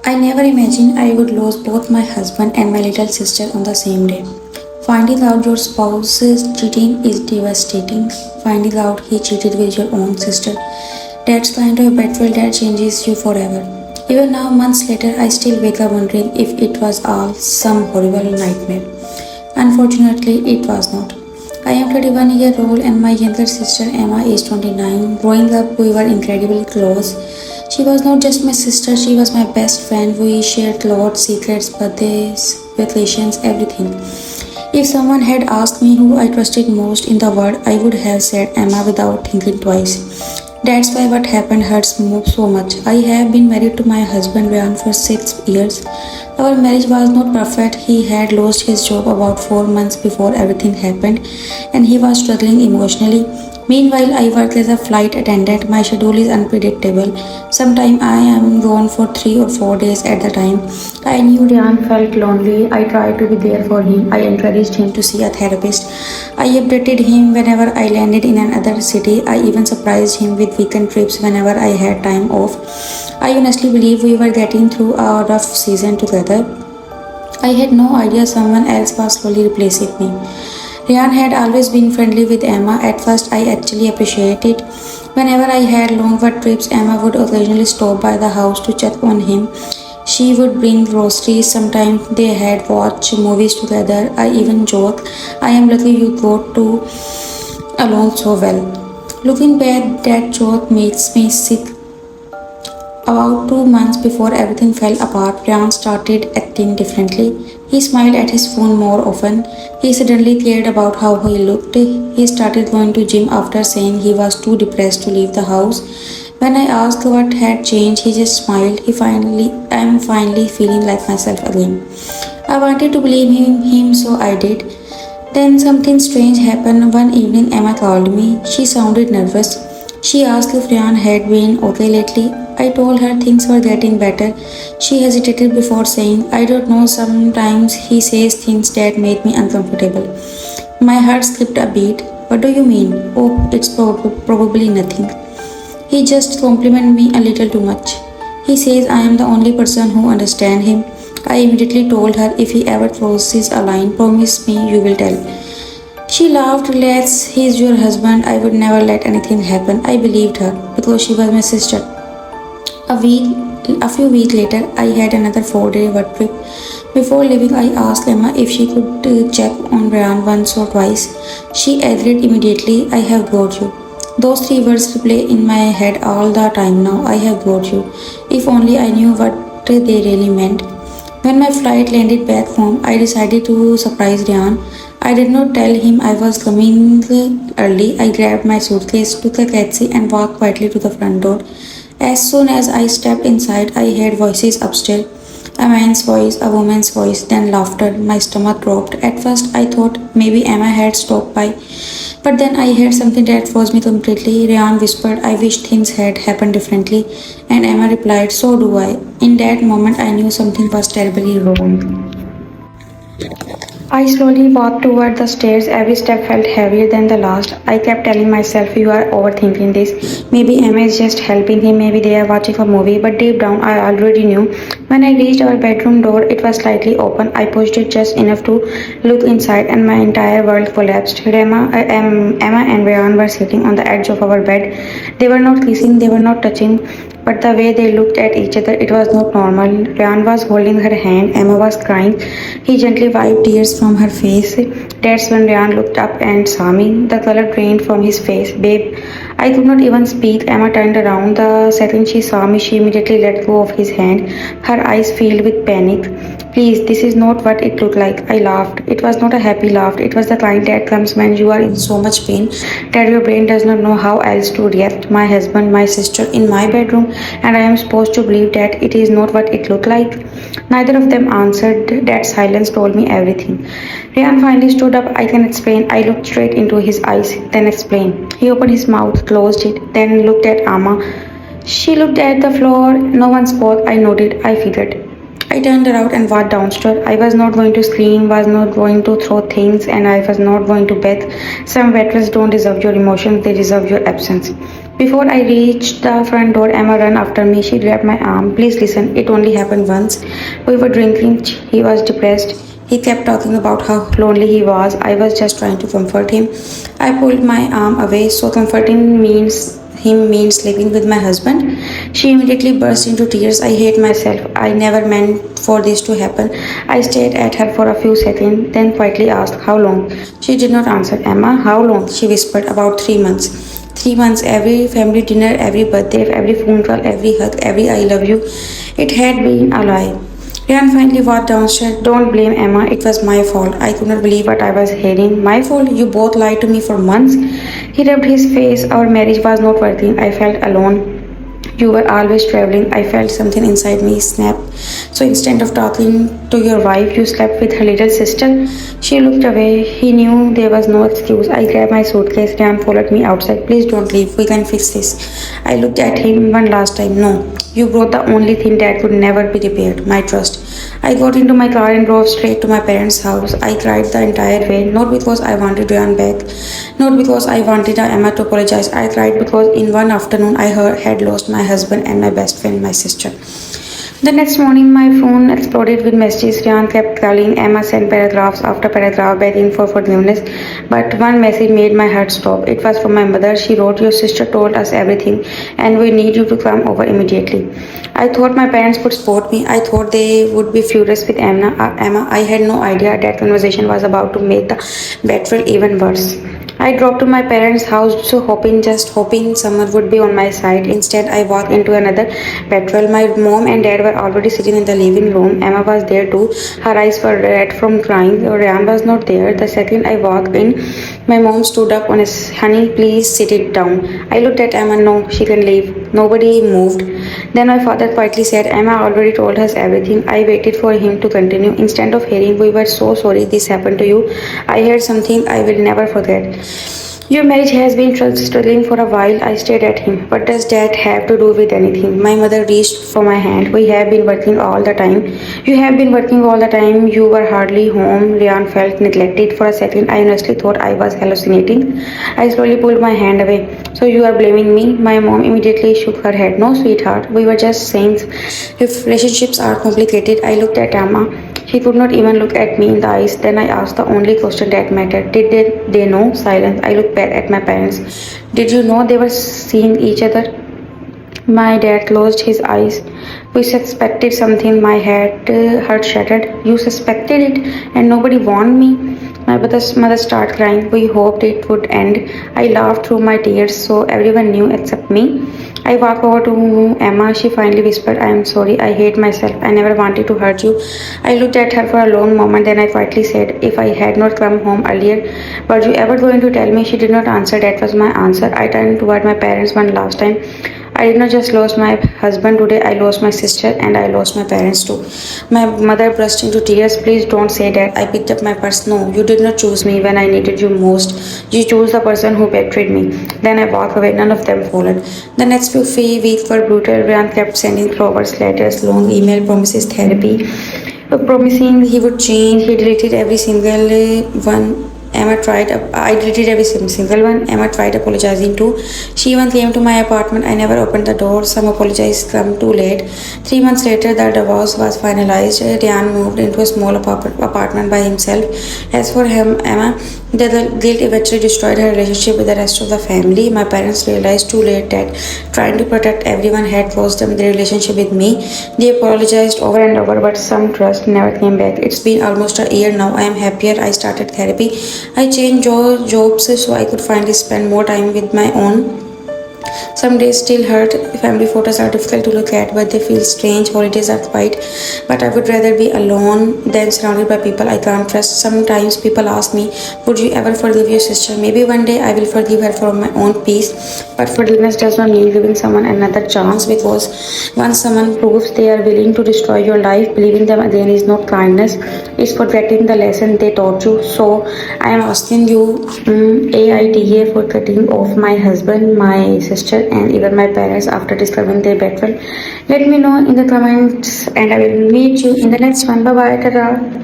I never imagined I would lose both my husband and my little sister on the same day. Finding out your spouse is cheating is devastating. Finding out he cheated with your own sister, that's kind of betrayal that changes you forever. Even now, months later, I still wake up wondering if it was all some horrible nightmare. Unfortunately, it was not. I am 31-year old and my younger sister Emma is 29. Growing up, we were incredibly close. She was not just my sister, she was my best friend. We shared lots, secrets, birthdays, vacations, everything. If someone had asked me who I trusted most in the world, I would have said Emma without thinking twice. That's why what happened hurts so much. I have been married to my husband Ryan for 6 years. Our marriage was not perfect. He had lost his job about 4 months before everything happened, and he was struggling emotionally. Meanwhile, I work as a flight attendant. My schedule is unpredictable. Sometimes I am gone for 3 or 4 days at the time. I knew Ryan felt lonely. I tried to be there for him. I encouraged him to see a therapist. I updated him whenever I landed in another city. I even surprised him with weekend trips whenever I had time off. I honestly believe we were getting through a rough season together. I had no idea someone else was slowly replacing me. Ryan had always been friendly with Emma. At first, I actually appreciated it. Whenever I had long work trips, Emma would occasionally stop by the house to check on him. She would bring groceries. Sometimes they had watched movies together. I even joke, I am lucky you got to along so well. Looking back, that joke makes me sick. About 2 months before everything fell apart, Ryan started acting differently. He smiled at his phone more often. He suddenly cared about how he looked. He started going to gym after saying he was too depressed to leave the house. When I asked what had changed, he just smiled. I am finally feeling like myself again. I wanted to believe him, so I did. Then something strange happened. One evening, Emma called me. She sounded nervous. She asked if Ryan had been okay lately. I told her things were getting better. She hesitated before saying, I don't know, sometimes he says things that make me uncomfortable. My heart skipped a beat. What do you mean? Oh, it's probably nothing. He just complimented me a little too much. He says I am the only person who understands him. I immediately told her if he ever crosses a line, promise me you will tell. She laughed, let's, he's your husband. I would never let anything happen. I believed her because she was my sister. A few weeks later, I had another 4-day work trip. Before leaving, I asked Emma if she could check on Ryan once or twice. She agreed immediately. I have got you. Those 3 words replay in my head all the time now. I have got you. If only I knew what they really meant. When my flight landed back home, I decided to surprise Ryan. I did not tell him I was coming early. I grabbed my suitcase, took a taxi, and walked quietly to the front door. As soon as I stepped inside, I heard voices upstairs. A man's voice, a woman's voice, then laughter. My stomach dropped. At first, I thought maybe Emma had stopped by. But then I heard something that froze me completely. Ryan whispered, I wish things had happened differently. And Emma replied, so do I. In that moment, I knew something was terribly wrong. I slowly walked toward the stairs. Every step felt heavier than the last. I kept telling myself, you are overthinking this. Maybe Emma is just helping him. Maybe they are watching a movie. But deep down, I already knew. When I reached our bedroom door, it was slightly open. I pushed it just enough to look inside, and my entire world collapsed. Emma and Ryan were sitting on the edge of our bed. They were not kissing, they were not touching. But the way they looked at each other, it was not normal. Ryan was holding her hand, Emma was crying. He gently wiped tears from her face. That's when Ryan looked up and saw me. The color drained from his face. Babe, I could not even speak. Emma turned around. The second she saw me, she immediately let go of his hand. Her eyes filled with panic. Please, this is not what it looked like. I laughed. It was not a happy laugh. It was the kind that comes when you are in so much pain that your brain does not know how else to react. My husband, my sister in my bedroom, and I am supposed to believe that it is not what it looked like. Neither of them answered. That silence told me everything. Ryan finally stood up. I can explain. I looked straight into his eyes. Then explain. He opened his mouth, closed it, then looked at Amma. She looked at the floor. No one spoke. I nodded. I figured. I turned around and walked downstairs. I was not going to scream, was not going to throw things, and I was not going to beg. Some veterans don't deserve your emotions, they deserve your absence. Before I reached the front door, Emma ran after me. She grabbed my arm. Please listen, it only happened once. We were drinking. He was depressed. He kept talking about how lonely he was. I was just trying to comfort him. I pulled my arm away. So comforting means sleeping with my husband. She immediately burst into tears. I hate myself. I never meant for this to happen. I stared at her for a few seconds, then quietly asked, how long? She did not answer. Emma, how long? She whispered, about 3 months. 3 months, every family dinner, every birthday, every funeral, every hug, every I love you. It had been a lie. Ryan finally walked downstairs. Don't blame Emma, it was my fault. I could not believe what I was hearing. My fault? You both lied to me for months. He rubbed his face. Our marriage was not working. I felt alone. You were always traveling. I felt something inside me snap. So instead of talking to your wife, you slept with her little sister. She looked away. He knew there was no excuse. I grabbed my suitcase. Ram followed me outside. Please don't leave. We can fix this. I looked at him one last time. No. You brought the only thing that could never be repaired, my trust. I got into my car and drove straight to my parents' house. I cried the entire way, not because I wanted Ryan back, not because I wanted Emma to apologize. I cried because in one afternoon I had lost my husband and my best friend, my sister. The next morning, my phone exploded with messages. Ryan kept calling. Emma sent paragraphs after paragraph begging for forgiveness. But one message made my heart stop. It was from my mother. She wrote, your sister told us everything, and we need you to come over immediately. I thought my parents would support me. I thought they would be furious with Emma. I had no idea that conversation was about to make the betrayal even worse. I drove to my parents' house, so just hoping someone would be on my side. Instead, I walked into another betrayal. My mom and dad were already sitting in the living room. Emma was there too. Her eyes were red from crying. Ryan was not there. The second I walked in, my mom stood up on his, honey, please sit it down. I looked at Emma. No, she can leave. Nobody moved. Then my father quietly said, Emma already told us everything. I waited for him to continue. Instead of hearing, we were so sorry this happened to you. I heard something I will never forget. Your marriage has been struggling for a while. I stared at him. What does that have to do with anything? My mother reached for my hand. We have been working all the time. You have been working all the time. You were hardly home. Ryan felt neglected for a second. I honestly thought I was hallucinating. I slowly pulled my hand away. So you are blaming me? My mom immediately shook her head. No, sweetheart. We were just saying if relationships are complicated. I looked at Emma. He could not even look at me in the eyes. Then I asked the only question that mattered. Did they know? Silence. I looked back at my parents. Did you know they were seeing each other? My dad closed his eyes. We suspected something. My heart shattered. You suspected it and nobody warned me. My mother started crying. We hoped it would end. I laughed through my tears so everyone knew except me. I walked over to Emma. She finally whispered, I am sorry. I hate myself. I never wanted to hurt you. I looked at her for a long moment. Then I quietly said, if I had not come home earlier, were you ever going to tell me? She did not answer. That was my answer. I turned toward my parents one last time. I did not just lose my husband today, I lost my sister and I lost my parents too. My mother burst into tears. Please don't say that. I picked up my purse. No, you did not choose me when I needed you most. You chose the person who betrayed me. Then I walked away. None of them followed. The next few weeks were brutal. Ryan kept sending flowers, letters, long email promises, therapy, promising he would change. He deleted every single one. Emma tried. I deleted every single one. Emma tried apologizing too. She even came to my apartment. I never opened the door. Some apologies come too late. 3 months later, the divorce was finalized. Ryan moved into a small apartment by himself. As for him, Emma, the guilt eventually destroyed her relationship with the rest of the family. My parents realized too late that trying to protect everyone had cost them their relationship with me. They apologized over and over, but some trust never came back. It's been almost a year now. I am happier. I started therapy. I changed jobs so I could finally spend more time with my own. Some days still hurt. Family photos are difficult to look at, but they feel strange. Holidays are quiet, but I would rather be alone than surrounded by people I can't trust. Sometimes people ask me, would you ever forgive your sister? Maybe one day I will forgive her for my own peace. But forgiveness does not mean giving someone another chance, because once someone proves they are willing to destroy your life, believing them again is not kindness. It's forgetting the lesson they taught you. So I am asking you, AITA, for cutting off my husband, my sister, and even my parents after discovering their betrayal. Let me know in the comments, and I will meet you in the next one. Bye bye. Ta-ta.